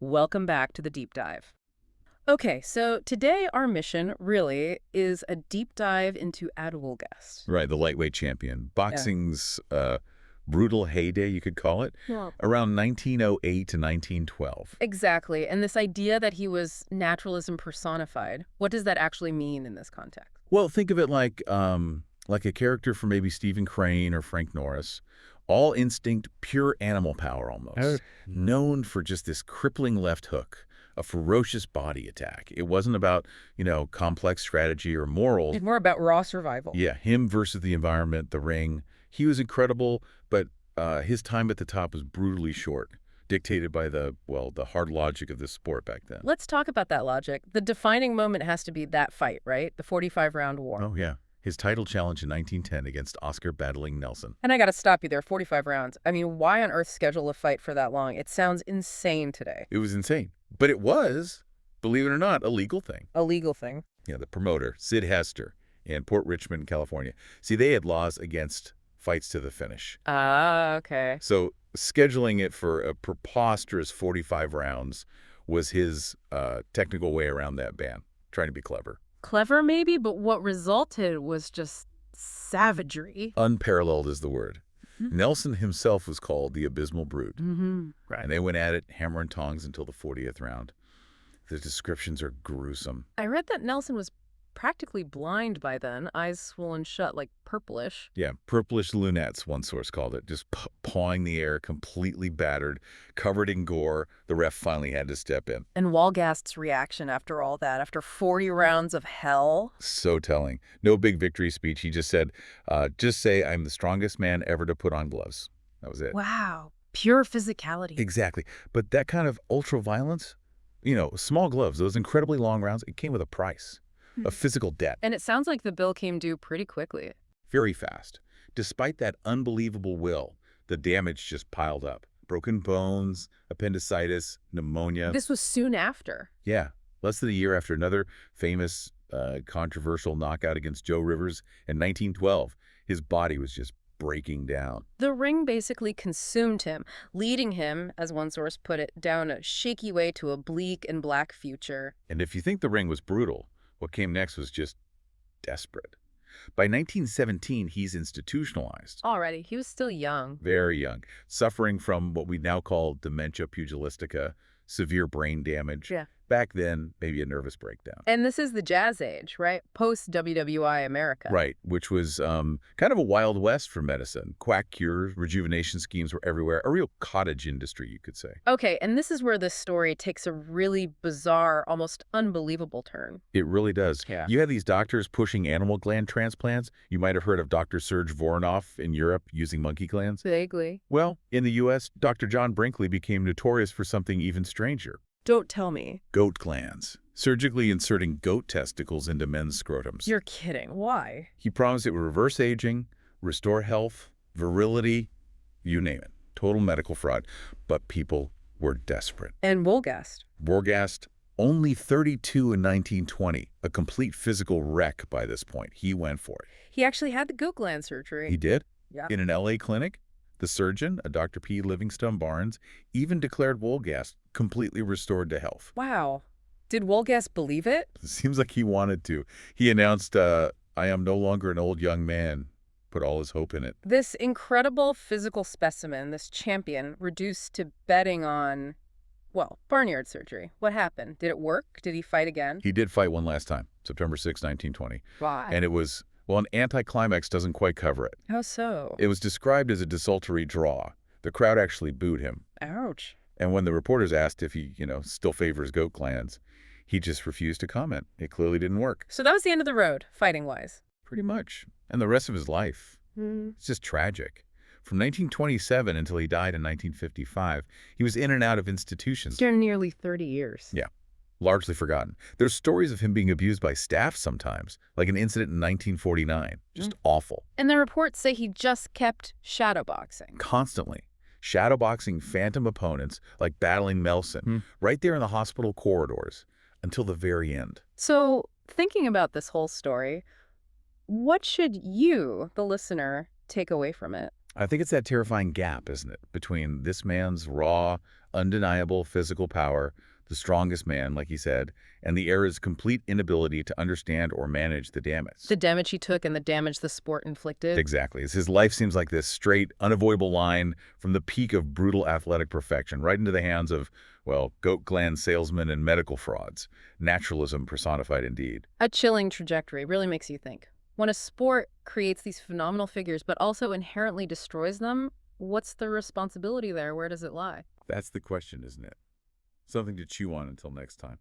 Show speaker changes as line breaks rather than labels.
Welcome back to the deep dive. Okay, so today our mission really is a deep dive into Ad Wolgast.
Right, the lightweight champion.
Yeah.
Boxing's brutal heyday, you could call it,
Well,
around 1908 to 1912.
exactly. And this idea that he was naturalism personified, what does that actually mean in this context?
Well, think of it like a character from maybe Stephen Crane or Frank Norris. All instinct, pure animal power
Oh,
almost. Known for just this crippling left hook, a ferocious body attack. It wasn't about, complex strategy or morals.
It's more about raw survival.
Yeah, him versus the environment, the ring. He was incredible, but his time at the top was brutally short, dictated by the hard logic of the sport back then.
Let's talk about that logic. The defining moment has to be that fight, right? The 45-round war.
Oh, yeah. His title challenge in 1910 against Oscar battling Nelson.
And I got to stop you there, 45 rounds. I mean, why on earth schedule a fight for that long? It sounds insane today.
It was insane. But it was, believe it or not, a legal thing.
A legal thing.
Yeah, the promoter, Sid Hester, in Port Richmond, California. See, they had laws against fights to the finish.
Ah, okay.
So scheduling it for a preposterous 45 rounds was his technical way around that ban, trying to be clever.
Clever maybe, but what resulted was just savagery.
Unparalleled is the word.
Mhm.
Nelson himself was called the Abysmal Brute,
Mm-hmm.
and they went at it hammer and tongs until the 40th round. The descriptions are gruesome.
I read that Nelson was practically blind by then, eyes swollen shut, like purplish.
Yeah, purplish lunettes, one source called it, just pawing the air, completely battered, covered in gore. The ref finally had to step in.
And Walgast's reaction after all that, after 40 rounds of hell.
So telling. No big victory speech. He just said, just say I'm the strongest man ever to put on gloves. That was it.
Wow. Pure physicality.
Exactly. But that kind of ultra-violence, small gloves, those incredibly long rounds, it came with a price, a physical debt,
And it sounds like the bill came due pretty quickly.
very fast. Despite that unbelievable will, the damage just piled up. Broken bones, appendicitis, pneumonia.
This was soon after.
Yeah, less than a year after another famous, controversial knockout against Joe Rivers in 1912, his body was just breaking down.
The ring basically consumed him, leading him, as one source put it, down a shaky way to a bleak and black future.
And if you think the ring was brutal, what came next was just desperate. By 1917, he's institutionalized.
Already, he was still young.
Very young, suffering from what we now call dementia pugilistica, severe brain damage.
Yeah.
Back then, maybe a nervous breakdown.
And this is the jazz age, right? Post-WWI America.
Right, which was kind of a wild west for medicine. Quack cures, rejuvenation schemes were everywhere. A real cottage industry, you could say.
Okay, and this is where this story takes a really bizarre, almost unbelievable turn.
It really does.
Yeah.
You had these doctors pushing animal gland transplants. You might have heard of Dr. Serge Voronoff in Europe using monkey glands.
Vaguely.
Well, in the U.S., Dr. John Brinkley became notorious for something even stranger.
Don't tell me.
Goat glands. Surgically inserting goat testicles into men's scrotums.
You're kidding. Why?
He promised it would reverse aging, restore health, virility, you name it. Total medical fraud. But people were desperate.
And Wolgast.
Wolgast, only 32 in 1920, a complete physical wreck by this point. He went for it.
He actually had the goat gland surgery.
He did?
Yeah.
In an L.A. clinic, the surgeon, a Dr. P. Livingstone Barnes, even declared Wolgast completely restored to health.
Wow. Did Wolgast believe it?
It seems like he wanted to. He announced, I am no longer an old young man, put all his hope in it.
This incredible physical specimen, this champion, reduced to betting on, well, barnyard surgery. What happened? Did it work? Did he fight again?
He did fight one last time, September 6, 1920.
Why?
And it was, well, an anticlimax doesn't quite cover it.
How so?
It was described as a desultory draw. The crowd actually booed him.
Ouch.
And when the reporters asked if he, still favors goat glands, he just refused to comment. It clearly didn't work.
So that was the end of the road, fighting-wise.
Pretty much. And the rest of his life. It's just tragic. From 1927 until he died in 1955, he was in and out of institutions.
During nearly 30 years.
Yeah. Largely forgotten. There's stories of him being abused by staff sometimes, like an incident in 1949. Just awful.
And the reports say he just kept shadowboxing.
Constantly. Shadowboxing phantom opponents, like battling Nelson, right there in the hospital corridors, until the very end.
So, thinking about this whole story, what should you, the listener, take away from it?
I think it's that terrifying gap, isn't it, between this man's raw, undeniable physical power, the strongest man, like he said, and the era's complete inability to understand or manage the damage.
The damage he took and the damage the sport inflicted.
Exactly. His life seems like this straight, unavoidable line from the peak of brutal athletic perfection right into the hands of, well, goat gland salesmen and medical frauds. Naturalism personified indeed.
A chilling trajectory, really makes you think. When a sport creates these phenomenal figures but also inherently destroys them, what's the responsibility there? Where does it lie?
That's the question, isn't it? Something to chew on until next time.